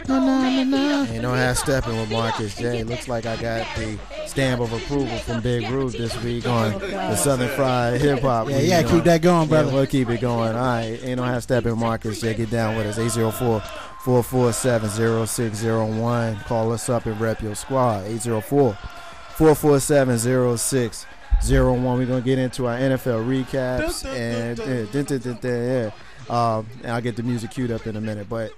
Ain't no half stepping with Marcus J. Looks like I got the stamp of approval from Big Rude this week on the Southern Fried Hip Hop. Yeah, yeah, keep that going, brother. Yeah, we'll keep it going. All right, ain't no half stepping with Marcus J. Get down with us. 804-447-0601. Call us up and rep your squad. 804-447-0601. We're gonna get into our NFL recaps and I'll get the music queued up in a minute. But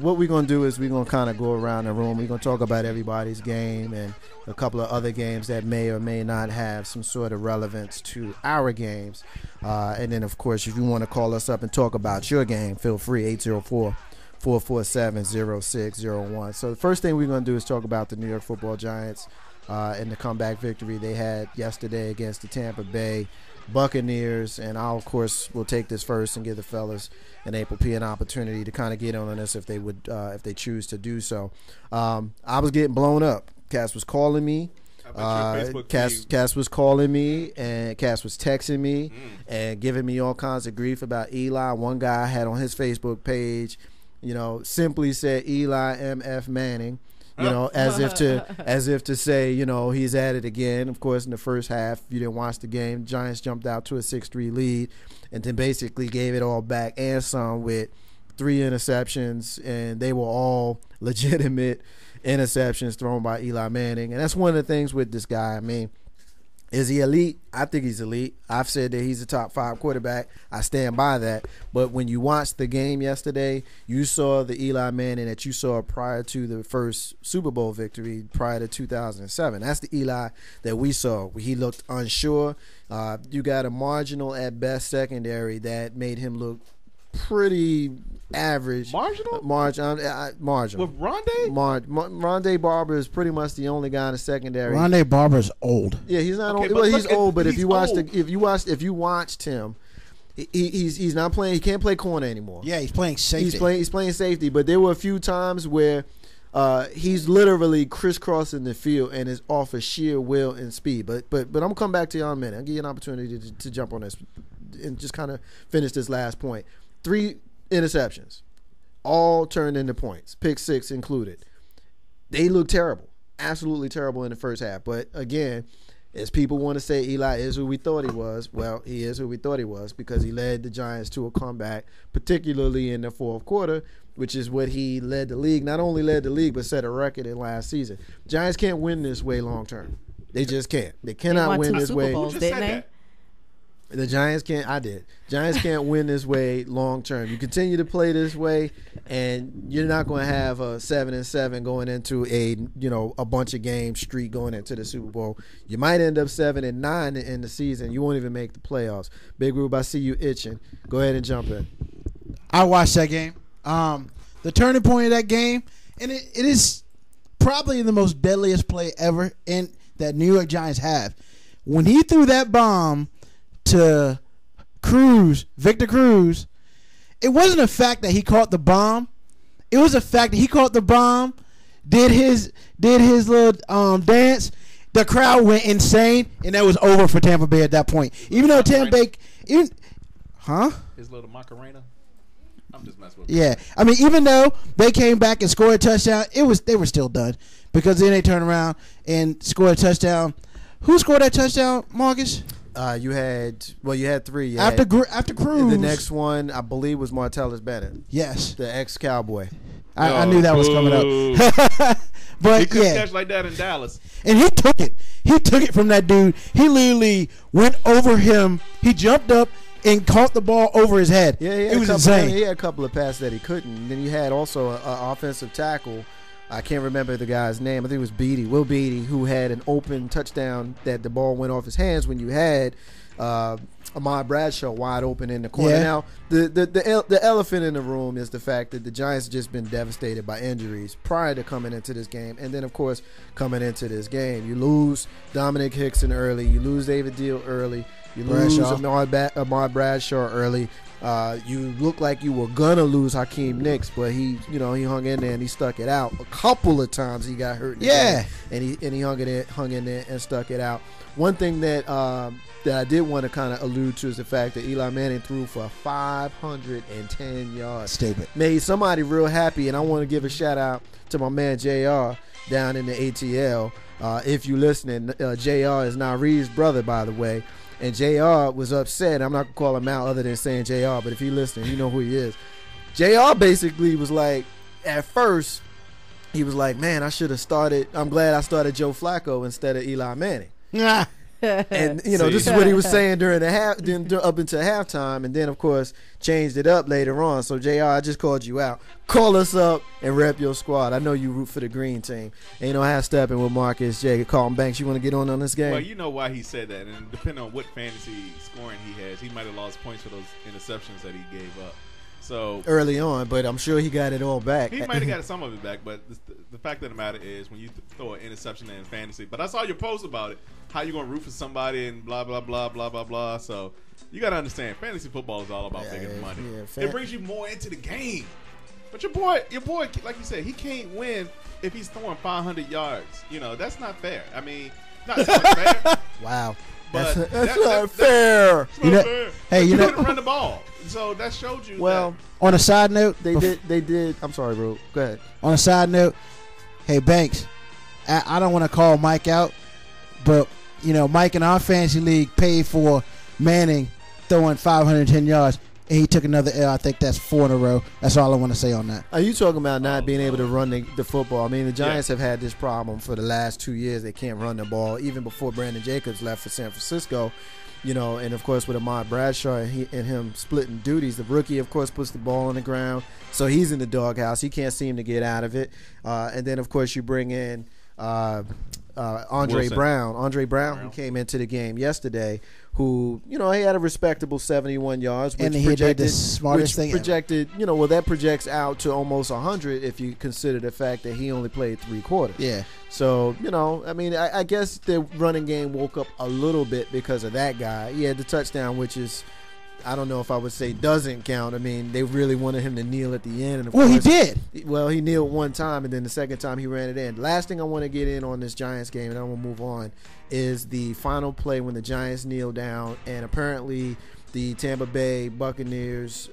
what we're going to do is we're going to kind of go around the room. We're going to talk about everybody's game and a couple of other games that may or may not have some sort of relevance to our games. And then, of course, if you want to call us up and talk about your game, feel free, 804-447-0601. So the first thing we're going to do is talk about the New York Football Giants and the comeback victory they had yesterday against the Tampa Bay Buccaneers. And I'll, of course, will take this first and give the fellas and April P an opportunity to kind of get on this if they would, if they choose to do so. I was getting blown up. Cass was calling me. Cass was calling me, and Cass was texting me and giving me all kinds of grief about Eli. One guy had on his Facebook page, simply said Eli M.F. Manning. As if to say, he's at it again. Of course, in the first half, if you didn't watch the game, Giants jumped out to a 6-3 lead and then basically gave it all back and some with 3 interceptions, and they were all legitimate interceptions thrown by Eli Manning. And that's one of the things with this guy. I mean, is he elite? I think he's elite. I've said that he's a top 5 quarterback. I stand by that. But when you watched the game yesterday, you saw the Eli Manning that you saw prior to the first Super Bowl victory prior to 2007. That's the Eli that we saw. He looked unsure. You got a marginal at best secondary that made him look pretty average. Marginal? Marginal. With Rondé? Rondé Barber is pretty much the only guy in the secondary. Rondé Barber's old. Yeah, he's not Okay, old. but Well, he's old, but if you watched him, he's not playing. He can't play corner anymore. Yeah, he's playing safety. He's playing safety, but there were a few times where he's literally crisscrossing the field and is off of sheer will and speed. But I'm gonna come back to you in a minute. I'll give you an opportunity to jump on this and just kind of finish this last point. 3 interceptions, all turned into points, pick 6 included. They look terrible, absolutely terrible in the first half. But again, as people want to say Eli is who we thought he was, well, he is who we thought he was because he led the Giants to a comeback, particularly in the fourth quarter, which is what he led the league. Not only led the league, but set a record in last season. Giants can't win this way long term. They just can't. They cannot win this way. Bowls, didn't they? The Giants can't. I did. Giants can't win this way long term. You continue to play this way, and you're not going to have a 7-7 going into a bunch of game streak going into the Super Bowl. You might end up 7-9 in the season. You won't even make the playoffs. Big Rube, I see you itching. Go ahead and jump in. I watched that game. The turning point of that game, and it is probably the most deadliest play ever in that New York Giants have. When he threw that bomb to Victor Cruz, it wasn't a fact that he caught the bomb. It was a fact that he caught the bomb, did his little dance. The crowd went insane, and that was over for Tampa Bay at that point. Even though Tampa Bay, his little Macarena. I'm just messing with yeah. I mean, even though they came back and scored a touchdown, they were still done because then they turned around and scored a touchdown. Who scored that touchdown, Marcus? You had 3. After Cruz. The next one, I believe, was Martellus Bennett. Yes. The ex-Cowboy. I knew that was coming up. But he couldn't catch like that in Dallas. And he took it. He took it from that dude. He literally went over him. He jumped up and caught the ball over his head. Yeah, it was insane. He had a couple of passes that he couldn't. And then you had also an offensive tackle. I can't remember the guy's name. I think it was Will Beatty, who had an open touchdown that the ball went off his hands when you had Ahmad Bradshaw wide open in the corner. Yeah. Now, the elephant in the room is the fact that the Giants have just been devastated by injuries prior to coming into this game. And then, of course, coming into this game. You lose Dominic Hickson early. You lose David Deal early. You lose Ahmad Bradshaw early. You look like you were gonna lose Hakeem Nicks, but he hung in there and he stuck it out. A couple of times he got hurt. Yeah, and he hung in there and stuck it out. One thing that I did want to kind of allude to is the fact that Eli Manning threw for 510 yards. Stupid. Made somebody real happy, and I want to give a shout out to my man JR down in the ATL. If you listening, JR is Naree's brother, by the way. And JR was upset. I'm not going to call him out other than saying JR, but if he listening, you know who he is. JR basically was like, at first, he was like, man, I should have started. I'm glad I started Joe Flacco instead of Eli Manning. And this is what he was saying during the up until halftime, and then of course changed it up later on. So JR, I just called you out. Call us up and rep your squad. I know you root for the green team. And I have Steppin with Marcus, Jay, Carlton Banks. You want to get on this game? Well, you know why he said that, and depending on what fantasy scoring he has, he might have lost points for those interceptions that he gave up. So early on, but I'm sure he got it all back. He might have got some of it back, but the fact of the matter is when you throw an interception in fantasy. But I saw your post about it, how you going to root for somebody and blah, blah, blah, blah, blah, blah. So you got to understand, fantasy football is all about making money. It brings you more into the game. But your boy, like you said, he can't win if he's throwing 500 yards. That's not fair. I mean, not fair. Wow. But that's not fair. That's not fair. Hey, you didn't run the ball. So that showed you. Well, on a side note, they did. I'm sorry, bro. Go ahead. On a side note, hey Banks, I don't want to call Mike out, but Mike in our fantasy league paid for Manning throwing 510 yards, and he took another L. I think that's 4 in a row. That's all I want to say on that. Are you talking about not being able to run the football? I mean, the Giants have had this problem for the last 2 years. They can't run the ball, even before Brandon Jacobs left for San Francisco. And of course with Ahmad Bradshaw and him splitting duties, the rookie of course puts the ball on the ground, so he's in the doghouse. He can't seem to get out of it. And then of course you bring in Andre Brown, who came into the game yesterday, who he had a respectable 71 yards, which and he did the smartest thing projected. That projects out to almost 100 if you consider the fact that he only played 3 quarters. Yeah. So I mean, I guess the running game woke up a little bit because of that guy. He had the touchdown, which is, I don't know if I would say doesn't count. I mean, they really wanted him to kneel at the end. And of course, he did. Well, he kneeled one time, and then the second time he ran it in. Last thing I want to get in on this Giants game, and I will move on, is the final play when the Giants kneel down, and apparently the Tampa Bay Buccaneers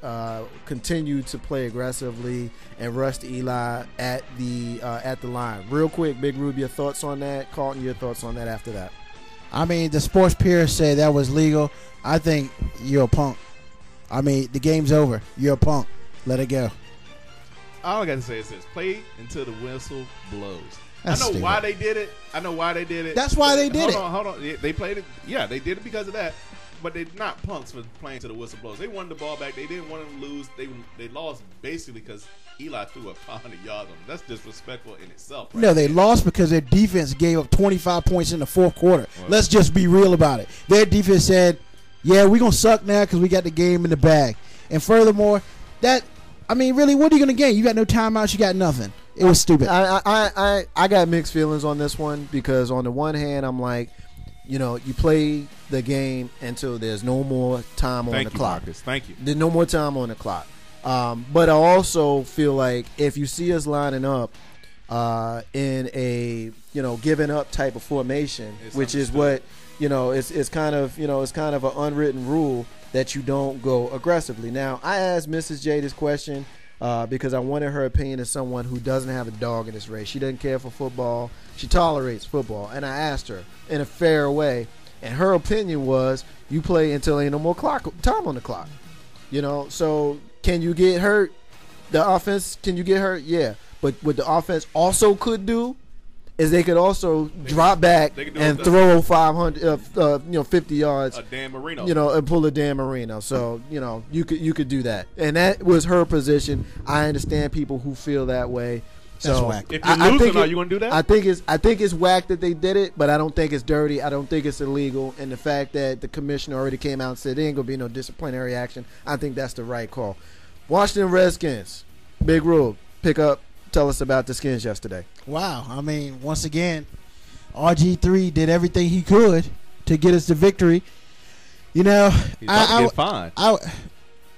continued to play aggressively and rushed Eli at the line. Real quick, Big Rube, your thoughts on that? Carlton, your thoughts on that after that? I mean, the sports peers say that was legal. I think you're a punk. I mean, the game's over. You're a punk. Let it go. All I got to say is this. Play until the whistle blows. That's I know stupid. why they did it. That's why they did it. Hold on. They played it. Yeah, they did it because of that. But they're not punks for playing to the whistle blows. They wanted the ball back. They didn't want them to lose. They lost basically because Eli threw up 500 yards on them. That's disrespectful in itself. Right? No, they lost because their defense gave up 25 points in the fourth quarter. Right. Let's just be real about it. Their defense said, yeah, we're going to suck now because we got the game in the bag. And furthermore, really, what are you going to gain? You got no timeouts. You got nothing. It was stupid. I got mixed feelings on this one because on the one hand, I'm like, you play the game until there's no more time on the clock. Marcus. Thank you. There's no more time on the clock. But I also feel like if you see us lining up in a giving up type of formation, which is what it's kind of an unwritten rule that you don't go aggressively. Now I asked Mrs. J this question because I wanted her opinion as someone who doesn't have a dog in this race. She doesn't care for football. She tolerates football, and I asked her in a fair way, and her opinion was you play until ain't no more time on the clock. So can you get hurt? The offense, can you get hurt? Yeah. But what the offense also could do is they could also drop back and throw 50 yards. A Dan Marino. And pull a Dan Marino. So, you could do that. And that was her position. I understand people who feel that way. That's so whack. If you're losing, are you going to do that? I think it's whack that they did it, but I don't think it's dirty. I don't think it's illegal. And the fact that the commissioner already came out and said there ain't going to be no disciplinary action, I think that's the right call. Washington Redskins, Big Rule, tell us about the Skins yesterday. Wow. I mean, once again, RG3 did everything he could to get us the victory. He's about to get fined.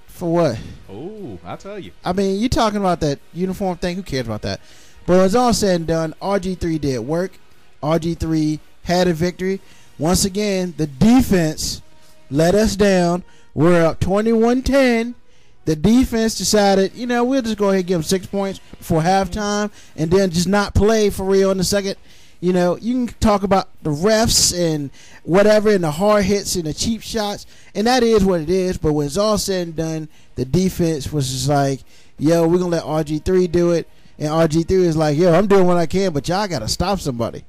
For what? Oh, I'll tell you. I mean, you talking about that uniform thing. Who cares about that? But when it's all said and done, RG3 did work. RG3 had a victory. Once again, the defense let us down. We're up 21-10. The defense decided, we'll just go ahead and give them 6 points before halftime and then just not play for real in the second. You can talk about the refs and whatever and the hard hits and the cheap shots, and that is what it is. But when it's all said and done, the defense was just like, yo, we're going to let RG3 do it. And RG3 is like, yo, I'm doing what I can, but y'all got to stop somebody.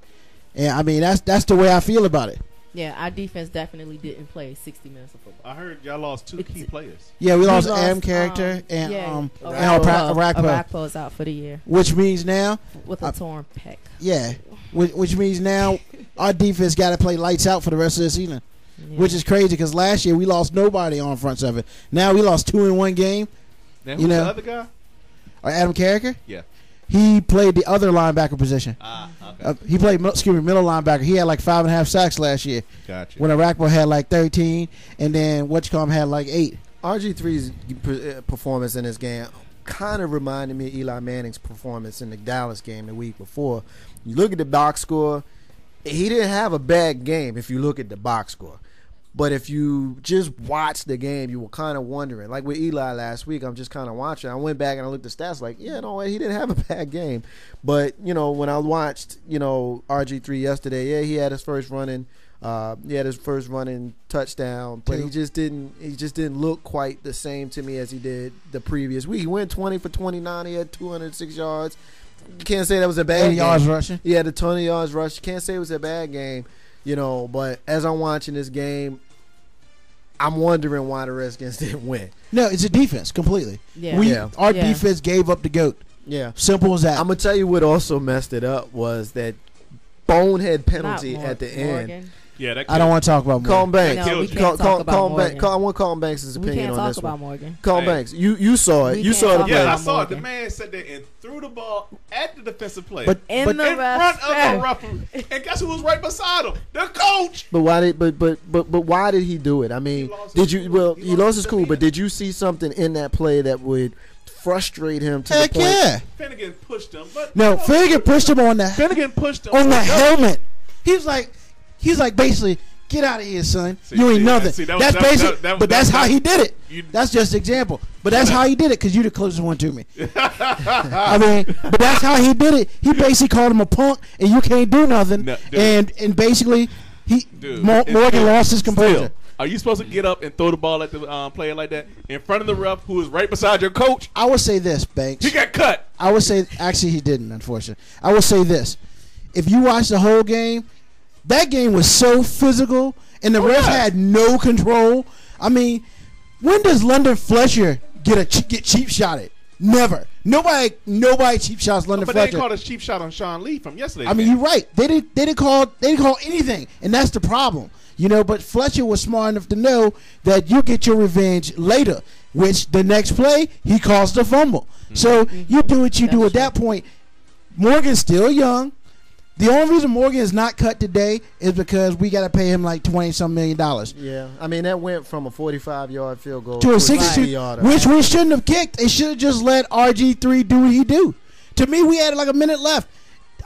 And, I mean, that's the way I feel about it. Yeah, our defense definitely didn't play 60 minutes of football. I heard y'all lost 2 key players. Yeah, we lost Am character and Arakpo is out for the year. Which means now with a torn pec. Yeah, which means now our defense got to play lights out for the rest of the season, which is crazy because last year we lost nobody on front seven. Now we lost 2 in one game. Then who's the other guy? Adam Carricker? Yeah. He played the other linebacker position. Okay. He played, middle linebacker. He had like 5.5 sacks last year. Gotcha. When Arakpo had like 13, and then had like 8. RG3's performance in this game kind of reminded me of Eli Manning's performance in the Dallas game the week before. You look at the box score, he didn't have a bad game if you look at the box score. But if you just watch the game, you were kind of wondering. Like with Eli last week, I'm just kind of watching. I went back and I looked at the stats like, yeah, no, he didn't have a bad game. But, when I watched, RG3 yesterday, yeah, he had his first running touchdown, but he just didn't look quite the same to me as he did the previous week. He went 20 for 29. He had 206 yards. You can't say that was a bad game. 80 yards rushing. He had a ton of yards rush. You can't say it was a bad game. But as I'm watching this game, I'm wondering why the Redskins didn't win. No, it's a defense completely. Yeah. Our defense gave up the GOAT. Yeah. Simple as that. I'm going to tell you what also messed it up was that bonehead penalty at the Morgan. end. Yeah, I don't want to talk about Morgan. Colin Banks. No, we can't talk about Morgan. I want Colin Banks' opinion we can't on talk this about one. Morgan. Colin Banks, you saw it. You saw the play. Yeah, I saw it. Morgan. The man sat there and threw the ball at the defensive player. But in front of the referee. And guess who was right beside him? The coach. But why did he do it? I mean, he lost his cool, but did you see something in that play that would frustrate him to Heck the point? yeah. Finnegan pushed him. But Finnegan pushed him on the helmet. He was like basically, get out of here, son. You ain't nothing. That's basic. But that's how he did it. That's just an example. But that's how he did it because you're the closest one to me. I mean, but that's how he did it. He basically called him a punk and you can't do nothing. No, and basically, Morgan lost his composure. Are you supposed to get up and throw the ball at the player like that in front of the ref who is right beside your coach? I would say this, Banks. He got cut. I would say, actually, he didn't, unfortunately. I would say this. If you watch the whole game, that game was so physical, and the refs had no control. I mean, when does London Fletcher get cheap shotted? Never. Nobody cheap shots London Fletcher. But they called a cheap shot on Sean Lee from yesterday. I mean, you're right. They didn't call anything, and that's the problem. But Fletcher was smart enough to know that you get your revenge later, which the next play, he caused a fumble. Mm-hmm. So you do what you do at that point. Morgan's still young. The only reason Morgan is not cut today is because we got to pay him like $20-some million. Yeah, I mean that went from a 45-yard field goal to a 62-yarder, which we shouldn't have kicked. They should have just let RG3 do what he do. To me, we had like a minute left.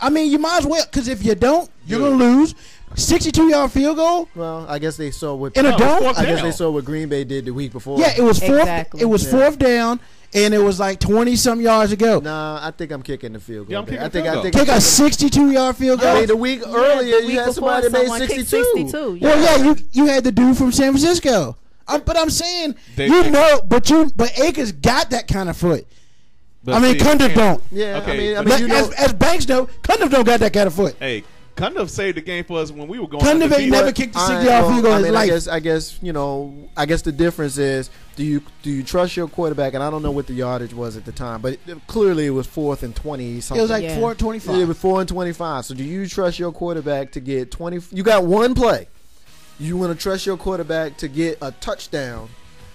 I mean, you might as well, because if you don't, you're gonna lose. 62-yard field goal. Well, I guess they saw what in a dome. I guess they saw what Green Bay did the week before. Yeah, it was fourth. Exactly. It was fourth down. And it was like 20-some yards to go. Nah, I think I'm kicking the field goal. Yeah, I think kick a 62-yard field goal. I mean, the week earlier, you had somebody made 62. Yeah. Well, yeah, you had the dude from San Francisco. But I'm saying, but Akers got that kind of foot. But Cundiff don't. Yeah, okay. As Banks know, Cundiff don't got that kind of foot. Hey, Cundiff saved the game for us when we were going. Cundiff ain't never kicked a 60-yard field goal in his life. I guess the difference is, do you trust your quarterback? And I don't know what the yardage was at the time, but clearly it was 4th and 20 something. It was like 4th and 25. It was 4th and 25. So do you trust your quarterback to get 20? You got one play. You want to trust your quarterback to get a touchdown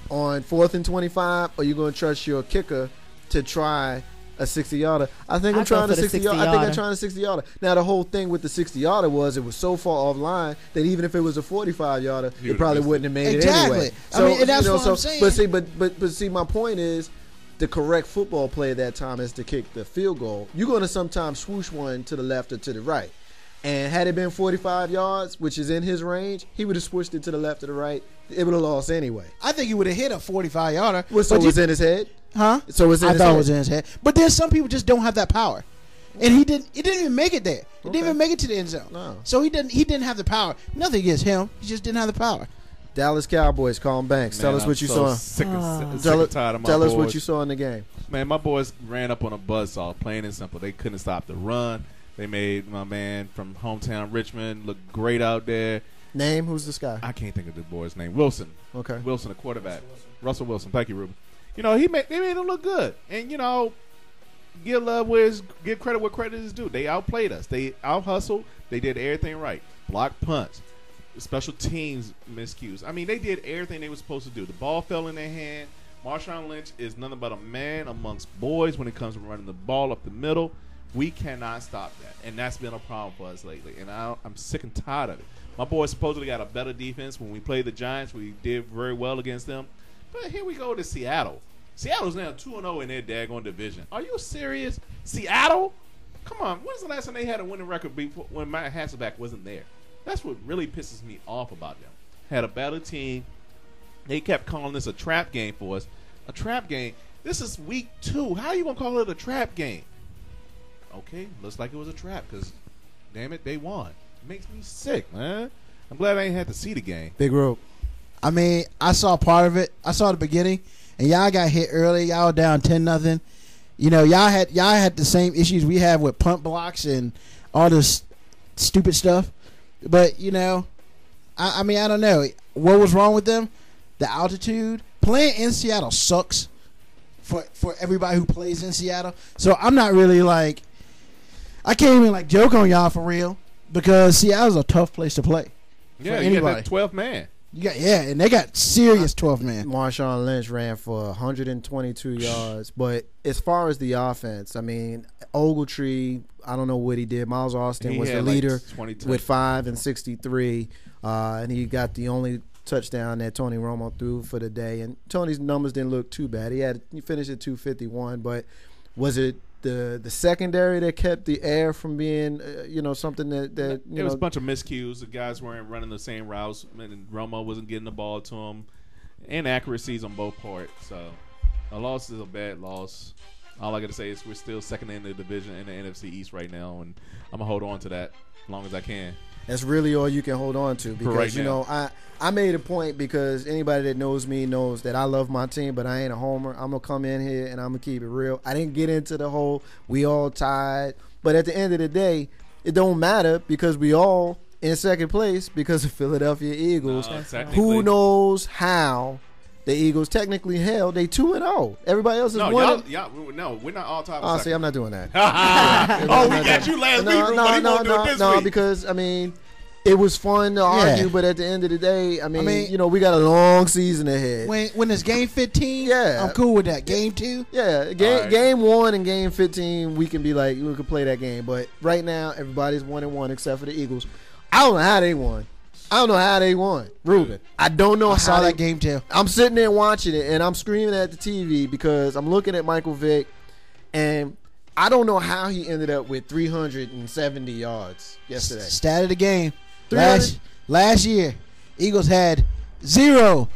on 4th and 25, or you going to trust your kicker to try a 60-yarder? I think I'm trying a 60-yarder. I think I'm trying a 60-yarder. Now, the whole thing with the 60-yarder was it was so far offline that even if it was a 45-yarder, it probably wouldn't have made it anyway. So, I mean, and that's what I'm saying. But see, my point is, the correct football play at that time is to kick the field goal. You're going to sometimes swoosh one to the left or to the right. And had it been 45 yards, which is in his range, he would have switched it to the left or the right. It would have lost anyway. I think he would have hit a 45-yarder. Well, so it was in his head? Huh? So it's in I his thought head. it was in his head. But there's some people just don't have that power. And he didn't even make it there. He didn't even make it to the end zone. No. So he didn't have the power. Nothing against him. He just didn't have the power. Dallas Cowboys, Colin Banks. Tell us what you saw. Tell us what you saw in the game. Man, my boys ran up on a buzzsaw, plain and simple. They couldn't stop the run. They made my man from hometown Richmond look great out there. Name? Who's this guy? I can't think of the boy's name. Wilson. Okay. Wilson, a quarterback. Russell Wilson. Thank you, Ruben. You know, they made him look good. And, you know, give credit where credit is due. They outplayed us. They out-hustled. They did everything right. Block punts. Special teams miscues. I mean, they did everything they were supposed to do. The ball fell in their hand. Marshawn Lynch is nothing but a man amongst boys when it comes to running the ball up the middle. We cannot stop that, and that's been a problem for us lately, and I'm sick and tired of it. My boys supposedly got a better defense. When we played the Giants, we did very well against them. But here we go to Seattle. Seattle's now 2-0 in their daggone division. Are you serious? Seattle? Come on. When's the last time they had a winning record before, when Matt Hasselbeck wasn't there? That's what really pisses me off about them. Had a better team. They kept calling this a trap game for us. A trap game? This is week 2. How are you going to call it a trap game? Okay, looks like it was a trap because, damn it, they won. It makes me sick, man. I'm glad I ain't had to see the game. Big rope. I mean, I saw part of it. I saw the beginning, and y'all got hit early. Y'all were down 10-0. You know, y'all had the same issues we have with punt blocks and all this stupid stuff. But, you know, I mean, I don't know. What was wrong with them? The altitude. Playing in Seattle sucks for everybody who plays in Seattle. So I'm not really like, I can't even like joke on y'all for real because Seattle's a tough place to play. Yeah, you got that 12th man. And they got serious 12 man. Marshawn Lynch ran for 122 yards, but as far as the offense, I mean, Ogletree, I don't know what he did. Miles Austin was the leader with 5 and 63, and he got the only touchdown that Tony Romo threw for the day. And Tony's numbers didn't look too bad. He finished at 251, but was it the secondary that kept the air from being something that it was a bunch of miscues. The guys weren't running the same routes, and Romo wasn't getting the ball to him. Inaccuracies on both parts. So a loss is a bad loss. All I got to say is we're still second in the division in the NFC East right now, and I'm gonna hold on to that as long as I can. That's really all you can hold on to because right you know I made a point because anybody that knows me knows that I love my team, but I ain't a homer. I'm gonna come in here and I'm gonna keep it real. I didn't get into the whole we all tied, but at the end of the day, it don't matter because we all in second place because of Philadelphia Eagles. Who knows how the Eagles technically held? They 2-0. Everybody else is 1. No, we're not all tied. Oh, see, I'm not doing that. We got you last week. No, because I mean, it was fun to argue, but at the end of the day, I mean, you know, we got a long season ahead. When it's game 15, I'm cool with that. Game 2, game 1 and game 15, we can be like we could play that game. But right now, everybody's 1-1 except for the Eagles. I don't know how they won. Ruben, I don't know how. I saw that game too. I'm sitting there watching it, and I'm screaming at the TV because I'm looking at Michael Vick, and I don't know how he ended up with 370 yards yesterday. Stat of the game. Last year, Eagles had 0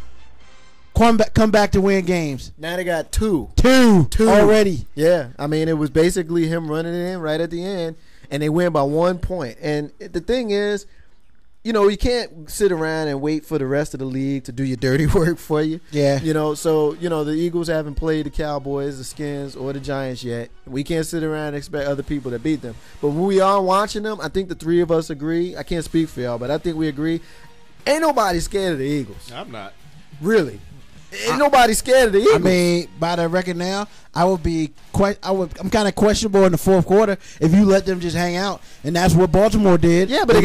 come back to win games. Now they got 2 already. Yeah, I mean, it was basically him running it in right at the end, and they win by 1 point. And the thing is, you know, you can't sit around and wait for the rest of the league to do your dirty work for you. Yeah. You know, so, you know, the Eagles haven't played the Cowboys, the Skins, or the Giants yet. We can't sit around and expect other people to beat them. But when we are watching them, I think the three of us agree. I can't speak for y'all, but I think we agree. Ain't nobody scared of the Eagles. I'm not. Really. Ain't nobody scared of the Eagles. I mean, by the record now, I'm kind of questionable in the fourth quarter if you let them just hang out, and that's what Baltimore did. Yeah, but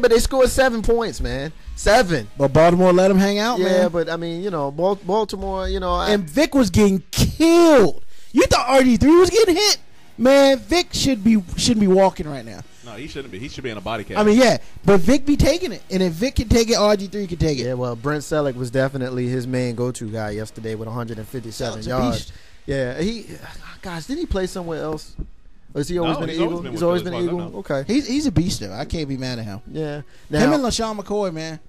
they scored 7 points, man. 7. But Baltimore let them hang out, man. Yeah, but I mean, you know, Baltimore, you know, and Vic was getting killed. You thought RG3 was getting hit, man? Vic should be walking right now. No, he shouldn't be. He should be in a body cast. I mean, yeah, but Vic be taking it, and if Vic can take it, RG3 can take it. Yeah, well, Brent Selleck was definitely his main go-to guy yesterday with 157 yards. Yeah, didn't he play somewhere else? Or has he always been an Eagle? He's always been an Eagle? Okay. He's a beast, though. I can't be mad at him. Yeah. Now, him and LaShawn McCoy, man.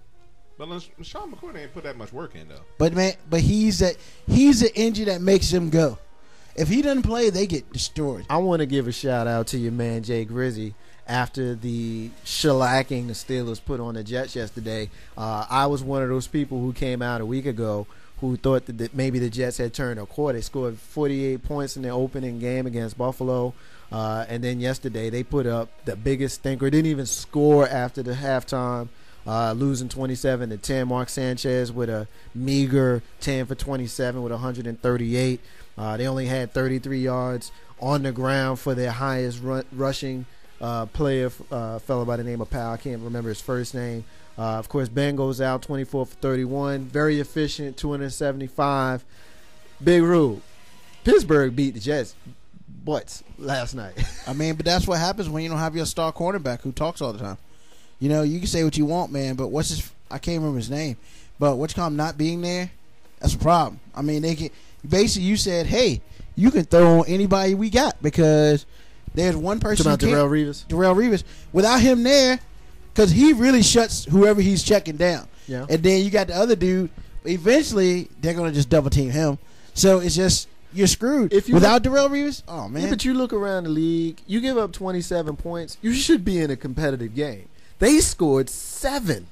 But LaShawn McCoy ain't put that much work in, though. But he's the engine that makes them go. If he doesn't play, they get destroyed. I want to give a shout out to your man Jay Grizzy. After the shellacking the Steelers put on the Jets yesterday, I was one of those people who came out a week ago who thought that maybe the Jets had turned a quarter. They scored 48 points in their opening game against Buffalo. And then yesterday they put up the biggest stinker. Didn't even score after the halftime, losing 27-10. Mark Sanchez with a meager 10 for 27 with 138. They only had 33 yards on the ground for their highest rushing player, fellow by the name of Powell. I can't remember his first name. Of course, Ben goes out 24 for 31. Very efficient, 275. Big Rube. Pittsburgh beat the Jets butts last night. I mean, but that's what happens when you don't have your star cornerback who talks all the time. You know, you can say what you want, man, but I can't remember his name. But what's called not being there, that's a problem. I mean, basically you said, hey, you can throw on anybody we got because there's one person. About Darrelle Revis. Darrelle Revis. Without him there, because he really shuts whoever he's checking down. Yeah. And then you got the other dude. Eventually, they're going to just double team him. So it's just, you're screwed. Without Darrelle Revis, oh, man. Yeah, but you look around the league, you give up 27 points, you should be in a competitive game. They scored 7.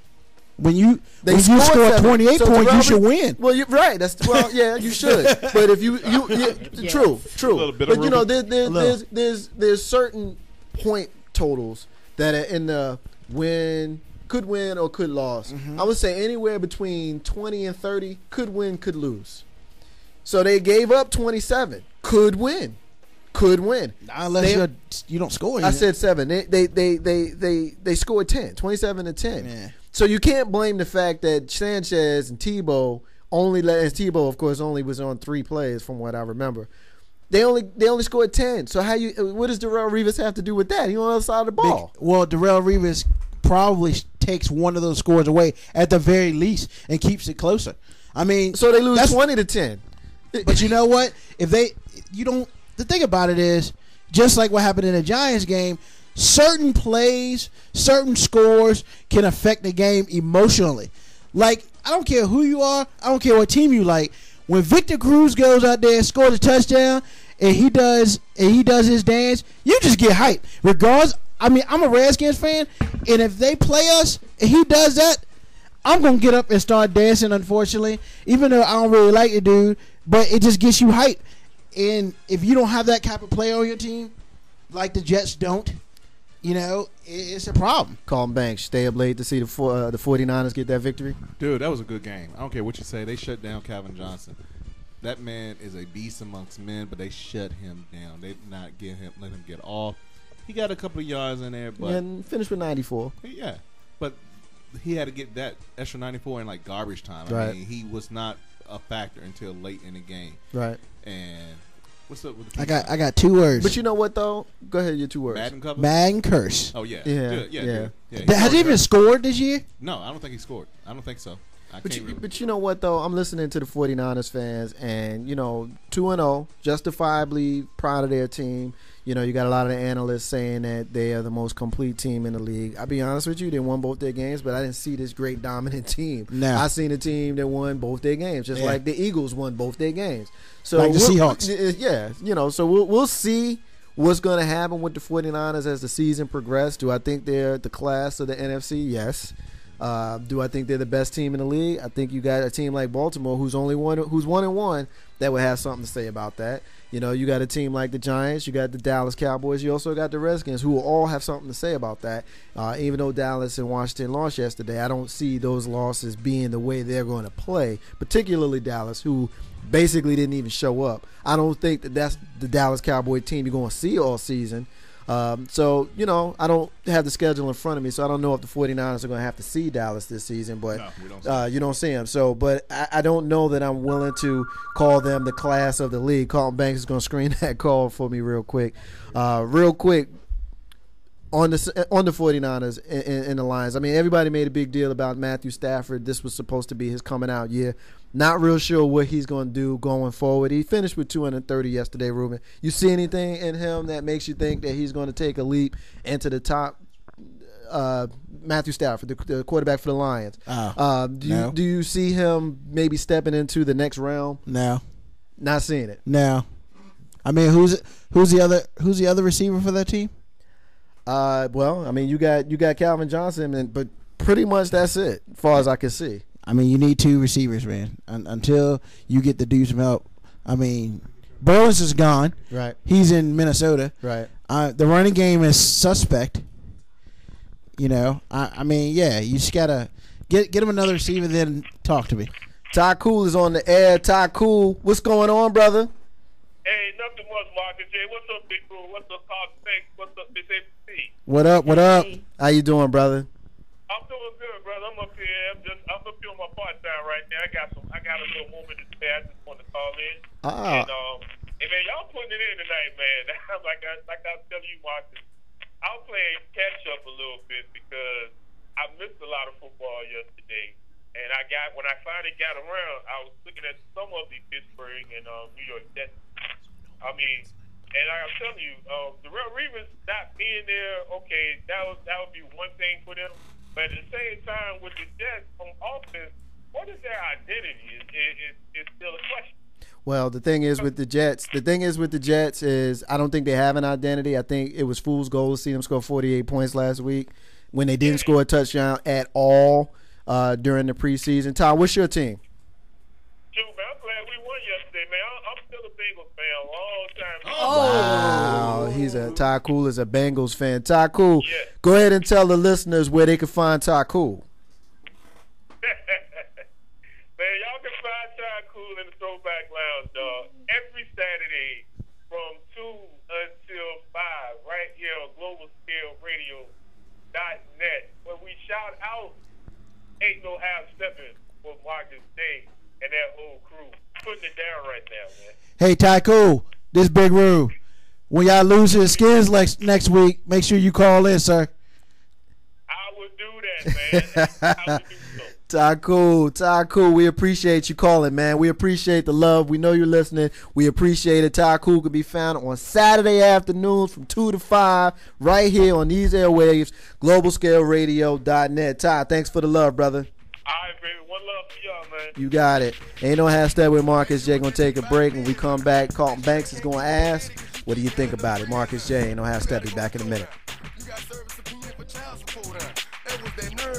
When you score 28 points, you should win. Well, you're right. Yeah, you should. But if you Yes. True. But you know, there's certain point totals that are in the could win or could lose. Mm-hmm. I would say anywhere between 20 and 30 could win, could lose. So they gave up 27. Could win. Unless you don't score. I said 7. They scored 10. 27-10. Yeah. So you can't blame the fact that Sanchez and Tebow Tebow, of course, only was on 3 plays from what I remember. They only scored 10. So what does Darrelle Revis have to do with that? He on the other side of the ball. Darrelle Revis probably takes one of those scores away at the very least and keeps it closer. I mean, so they lose 20-10. But you know what? The thing about it is, just like what happened in the Giants game, certain plays, certain scores can affect the game emotionally. Like, I don't care who you are, I don't care what team you like. When Victor Cruz goes out there and scores a touchdown and he does his dance, you just get hyped. Regardless, I mean, I'm a Redskins fan, and if they play us and he does that, I'm gonna get up and start dancing, unfortunately, even though I don't really like the dude, but it just gets you hyped. And if you don't have that type of player on your team, like the Jets don't, you know, it's a problem. Colin Banks, stay up late to see the 49ers get that victory. Dude, that was a good game. I don't care what you say. They shut down Calvin Johnson. That man is a beast amongst men, but they shut him down. They did not let him get off. He got a couple of yards in there, but and finished with 94. Yeah, but he had to get that extra 94 in like garbage time. Right. I mean, he was not a factor until late in the game. Right. And what's up with the I got 2 words. But you know what though? Go ahead, your 2 words. Madden cover? Madden curse. Oh yeah. Yeah. Yeah. Has he even scored this year? No, I don't think he scored. I don't think so. But you know what though? I'm listening to the 49ers fans, and you know, 2-0, justifiably proud of their team. You know, you got a lot of the analysts saying that they are the most complete team in the league. I'll be honest with you, they won both their games, but I didn't see this great dominant team. No. I seen a team that won both their games, just like the Eagles won both their games. So like the Seahawks. Yeah, you know, so we'll see what's going to happen with the 49ers as the season progresses. Do I think they're the class of the NFC? Yes. Do I think they're the best team in the league? I think you got a team like Baltimore who's 1-1 that would have something to say about that. You know, you got a team like the Giants, you got the Dallas Cowboys, you also got the Redskins who will all have something to say about that. Even though Dallas and Washington lost yesterday, I don't see those losses being the way they're going to play, particularly Dallas, who basically didn't even show up. I don't think that's the Dallas Cowboy team you're going to see all season. So, you know, I don't have the schedule in front of me, so I don't know if the 49ers are going to have to see Dallas this season, but you don't see them. So, but I don't know that I'm willing to call them the class of the league. Colin Banks is going to screen that call for me real quick. On the 49ers in the Lions. I mean, everybody made a big deal about Matthew Stafford. This was supposed to be his coming out year. Not real sure what he's going to do going forward. He finished with 230 yesterday, Ruben. You see anything in him that makes you think that he's going to take a leap into the top? Matthew Stafford, the quarterback for the Lions. Do you see him maybe stepping into the next realm? No, not seeing it. No, I mean, who's the other receiver for that team? Well, I mean, you got Calvin Johnson, but pretty much that's it, as far as I can see. I mean, you need two receivers, man. Until you get the dude some help. I mean, Burles is gone. Right. He's in Minnesota. Right. The running game is suspect. You know, I mean, yeah, you just gotta get him another receiver, then talk to me. Ty Cool is on the air. Ty Cool, what's going on, brother? Hey, nothing much, Marcus J. What's up, Big Bro? What's up, Carl Banks? What's up, Miss ABC? What up? What up? How you doing, brother? I'm doing good, brother. I'm up here. I'm up here on my part time right now. I got a little moment to spare. I just want to call in. And man, y'all putting it in tonight, man. like I was telling you, Marcus. I was playing catch up a little bit because I missed a lot of football yesterday, and when I finally got around, I was looking at some of the Pittsburgh and New York Jets. I mean, and like I'm telling you, the Real Reavers not being there, okay, that would be one thing for them. But at the same time, with the Jets on offense, what is their identity? It's still a question. Well, the thing is with the Jets is I don't think they have an identity. I think it was fool's gold to see them score 48 points last week when they didn't score a touchdown at all during the preseason. Ty, what's your team? Shoot, man, I'm glad we won yesterday, man. I'm still a Bengals fan, long time. Wow, Ty Cool is a Bengals fan. Ty Cool, Go ahead and tell the listeners where they can find Ty Cool. Man, y'all can find Ty Cool in the Throwback Lounge, dog. Every Saturday from 2 until 5, right here on globalscaleradio.net, where we shout out Ain't No Half Steppin with Marcus Day and that whole crew. Putting it down right now, man. Hey, Ty Cool, this Big Roo. When y'all lose your skins next week, make sure you call in, sir. I would do that, man. I would do so. Ty Cool, we appreciate you calling, man. We appreciate the love. We know you're listening. We appreciate it. Ty Cool can be found on Saturday afternoons from 2 to 5 right here on these airwaves, globalscaleradio.net. Ty, thanks for the love, brother. All right, baby. One love to y'all, man. You got it. Ain't no hashtag with Marcus J. Gonna take a break. When we come back, Carlton Banks is gonna ask, what do you think about it? Marcus J. Ain't no hashtag. Be back in a minute. You got service opinion for child support. That was that nerd.